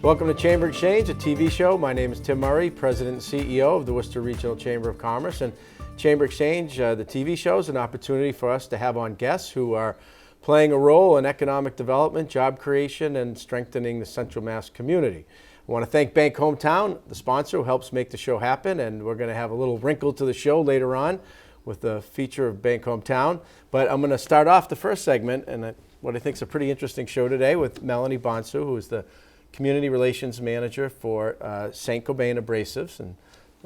Welcome to Chamber Exchange, a TV show. My name is Tim Murray, President and CEO of the Worcester Regional Chamber of Commerce. And Chamber Exchange, the TV show, is an opportunity for us to have on guests who are playing a role in economic development, job creation, and strengthening the Central Mass community. I want to thank Bank Hometown, the sponsor who helps make the show happen, and we're going to have a little wrinkle to the show later on with the feature of Bank Hometown. But I'm going to start off the first segment, and what I think is a pretty interesting show today, with Melanie Bonsu, who is the Community Relations Manager for Saint-Gobain Abrasives, and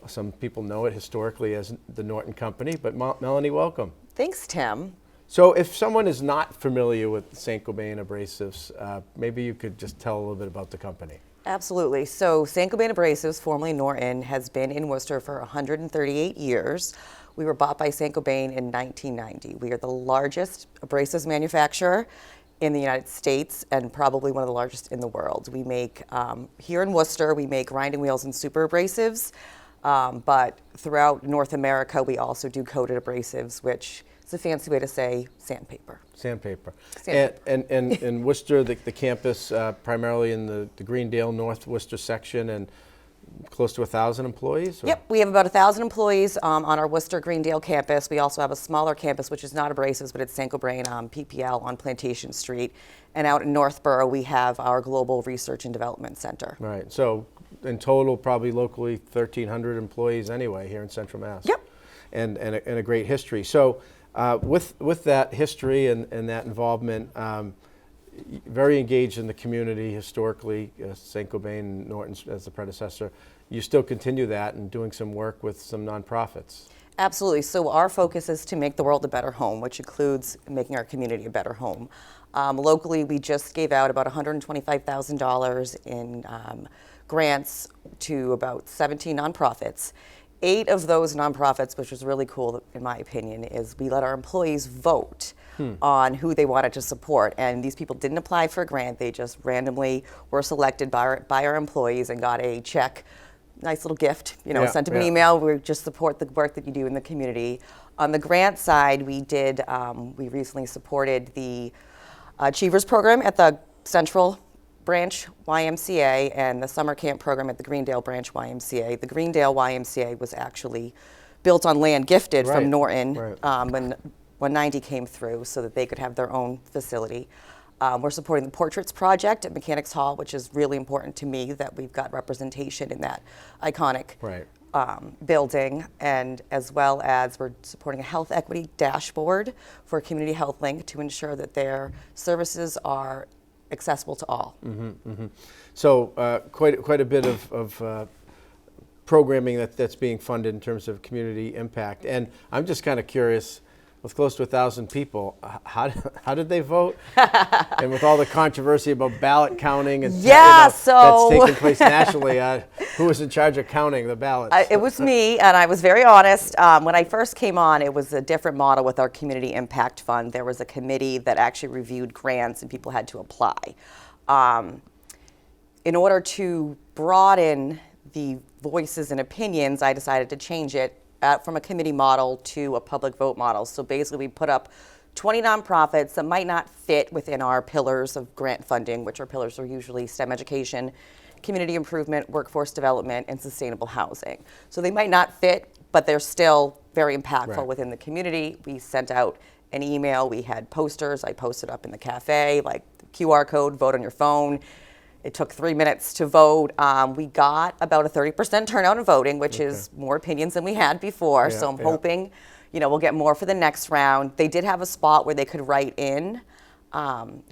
some people know it historically as the Norton Company. But Melanie, welcome. Thanks, Tim. So if someone is not familiar with Saint-Gobain Abrasives, maybe you could just tell a little bit about the company. Absolutely. So Saint-Gobain Abrasives, formerly Norton, has been in Worcester for 138 years. We were bought by Saint-Gobain in 1990. We are the largest abrasives manufacturer in the United States and probably one of the largest in the world. We make, here in Worcester, we make grinding wheels and super abrasives, but throughout North America, we also do coated abrasives, which is a fancy way to say sandpaper. Sandpaper. Sandpaper. And in Worcester, the campus, primarily in the Greendale, North Worcester section, and close to 1,000 employees? Or? Yep, we have about 1,000 employees on our Worcester Greendale campus. We also have a smaller campus, which is not abrasives, but it's Saint-Gobain PPL on Plantation Street. And out in Northborough, we have our Global Research and Development Center. Right, so in total, probably locally 1,300 employees anyway here in Central Mass. Yep. And a great history. So with that history and that involvement, very engaged in the community historically, Saint-Gobain, Norton as the predecessor. You still continue that and doing some work with some nonprofits. Absolutely. So our focus is to make the world a better home, which includes making our community a better home. Locally, we just gave out about $125,000 in grants to about 17 nonprofits. 8 of those nonprofits, which was really cool in my opinion, is we let our employees vote on who they wanted to support. And these people didn't apply for a grant, they just randomly were selected by our employees and got a check, nice little gift, sent them an email, we just support the work that you do in the community. On the grant side, we recently supported the Achievers program at the Central Branch YMCA and the summer camp program at the Greendale Branch YMCA. The Greendale YMCA was actually built on land gifted from Norton when 90 came through so that they could have their own facility. We're supporting the Portraits Project at Mechanics Hall, which is really important to me that we've got representation in that iconic building, and as well as we're supporting a health equity dashboard for Community Health Link to ensure that their services are accessible to all. So quite a bit of programming that's being funded in terms of community impact. And I'm just kind of curious, with close to 1,000 people, how did they vote? And with all the controversy about ballot counting and that's taking place nationally, who was in charge of counting the ballots? It was me, and I was very honest. When I first came on, it was a different model with our Community Impact Fund. There was a committee that actually reviewed grants, and people had to apply. In order to broaden the voices and opinions, I decided to change it from a committee model to a public vote model. So basically we put up 20 nonprofits that might not fit within our pillars of grant funding, which our pillars are usually STEM education, community improvement, workforce development, and sustainable housing. So they might not fit, but they're still very impactful within the community. We sent out an email, we had posters, I posted up in the cafe, like QR code, vote on your phone. It took 3 minutes to vote. We got about a 30% turnout in voting, which is more opinions than we had before. So I'm hoping, we'll get more for the next round. They did have a spot where they could write in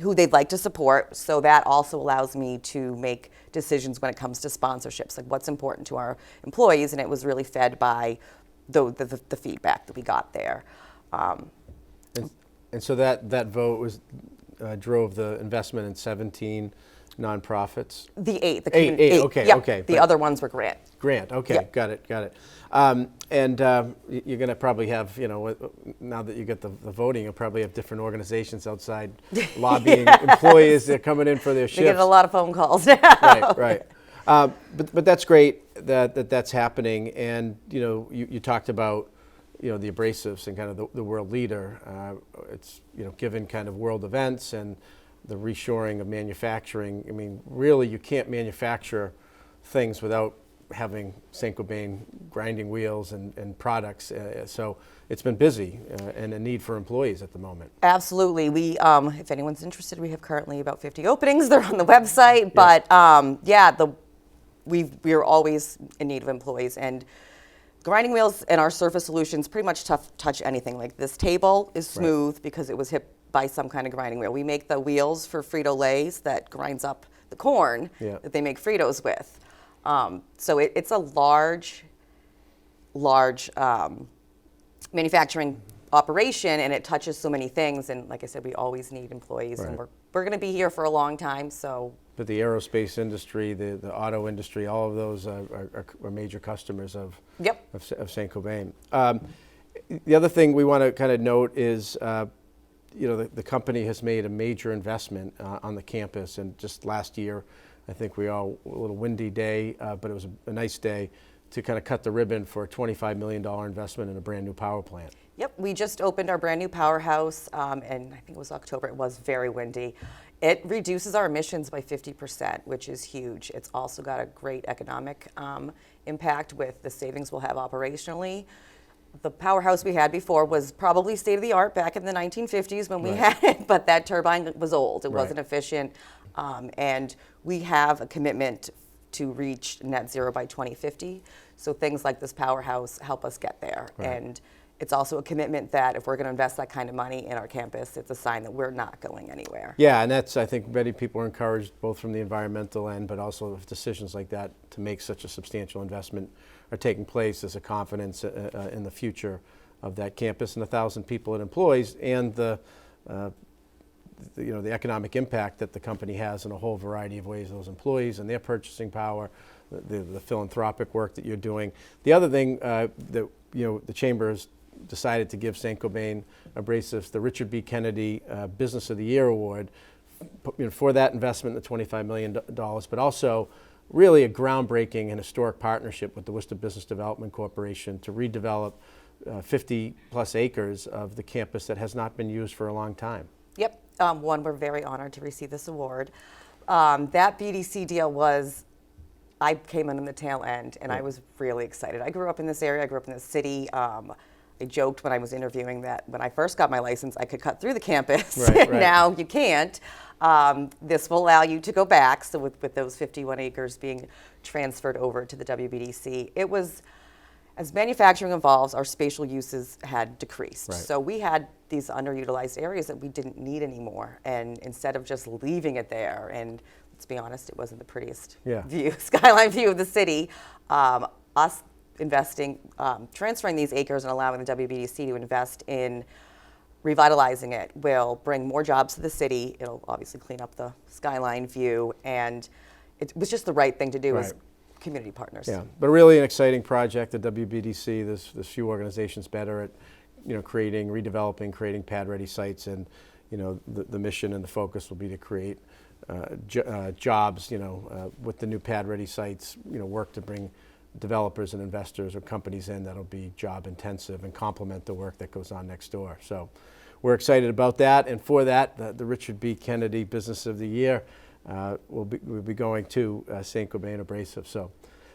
who they'd like to support. So that also allows me to make decisions when it comes to sponsorships, like what's important to our employees. And it was really fed by the feedback that we got there. And so that vote was drove the investment in 17 nonprofits? The 8. The eight. Okay, yep. okay. The other ones were grant. Grant, okay, Yep. got it. And you're going to probably have, now that you get the voting, you'll probably have different organizations outside lobbying employees that are coming in for their shifts. We get a lot of phone calls. Right. But that's great that's happening. And, you talked about, the abrasives and kind of the world leader. It's, given kind of world events and the reshoring of manufacturing. I mean, really, you can't manufacture things without having Saint-Gobain grinding wheels and products. So it's been busy and a need for employees at the moment. Absolutely. We, if anyone's interested, we have currently about 50 openings. They're on the website. But we're always in need of employees. And grinding wheels and our surface solutions pretty much touch anything. Like this table is smooth because it was hit by some kind of grinding wheel. We make the wheels for Frito-Lays that grinds up the corn that they make Fritos with. So it's a large manufacturing operation, and it touches so many things. And like I said, we always need employees, and we're going to be here for a long time. So, but the aerospace industry, the auto industry, all of those are major customers of Saint-Gobain. The other thing we want to kind of note is, the company has made a major investment on the campus, and just last year, I think we all a little windy day, but it was a nice day to kind of cut the ribbon for a $25 million investment in a brand new power plant. Yep, we just opened our brand new powerhouse, and I think it was October. It was very windy. It reduces our emissions by 50%, which is huge. It's also got a great economic impact with the savings we'll have operationally. The powerhouse we had before was probably state of the art back in the 1950s when we had it, but that turbine was old. It wasn't efficient. And we have a commitment to reach net zero by 2050. So things like this powerhouse help us get there. And it's also a commitment that if we're going to invest that kind of money in our campus, it's a sign that we're not going anywhere. Yeah, and that's, I think, many people are encouraged both from the environmental end, but also with decisions like that to make such a substantial investment are taking place. There's a confidence in the future of that campus and 1,000 people it employs, and the economic impact that the company has in a whole variety of ways, those employees and their purchasing power, the philanthropic work that you're doing. The other thing that the Chamber has decided to give Saint-Gobain Abrasives the Richard B. Kennedy Business of the Year Award for that investment in the $25 million, but also really a groundbreaking and historic partnership with the Worcester Business Development Corporation to redevelop 50 plus acres of the campus that has not been used for a long time. Yep, we're very honored to receive this award. That BDC deal I came in on the tail end, and I was really excited. I grew up in this area, I grew up in this city. I joked when I was interviewing that when I first got my license, I could cut through the campus. Now you can't. This will allow you to go back. So with those 51 acres being transferred over to the WBDC, it was, as manufacturing evolves, our spatial uses had decreased. So we had these underutilized areas that we didn't need anymore. And instead of just leaving it there, and let's be honest, it wasn't the prettiest skyline view of the city, us investing, transferring these acres and allowing the WBDC to invest in revitalizing it will bring more jobs to the city. It'll obviously clean up the skyline view, and it was just the right thing to do as community partners. Yeah, but really an exciting project at WBDC. There's few organizations better at creating, redeveloping, creating pad-ready sites, and the mission and the focus will be to create jobs. With the new pad-ready sites, work to bring developers and investors or companies in that'll be job intensive and complement the work that goes on next door. So we're excited about that, and for that, the Richard B. Kennedy Business of the Year will be going to Saint-Gobain Abrasives. So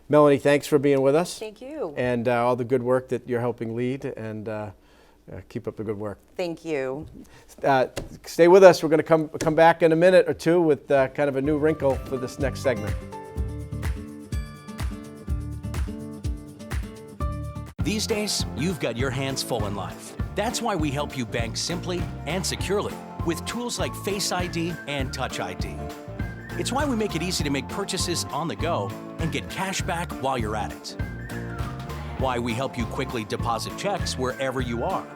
Melanie, thanks for being with us. Thank you. And all the good work that you're helping lead, and keep up the good work. Thank you. Stay with us. We're going to come back in a minute or two with kind of a new wrinkle for this next segment. These days, you've got your hands full in life. That's why we help you bank simply and securely with tools like Face ID and Touch ID. It's why we make it easy to make purchases on the go and get cash back while you're at it. Why we help you quickly deposit checks wherever you are.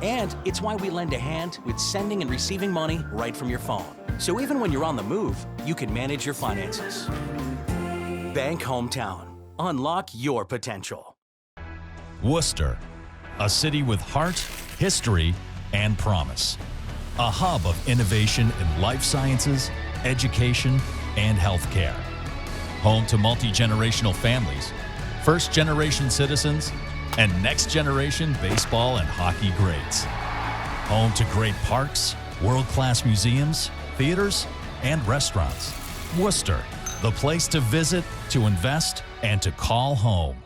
And it's why we lend a hand with sending and receiving money right from your phone. So even when you're on the move, you can manage your finances. Bank Hometown. Unlock your potential. Worcester, a city with heart, history, and promise. A hub of innovation in life sciences, education, and healthcare. Home to multi-generational families, first-generation citizens, and next-generation baseball and hockey greats. Home to great parks, world-class museums, theaters, and restaurants. Worcester, the place to visit, to invest, and to call home.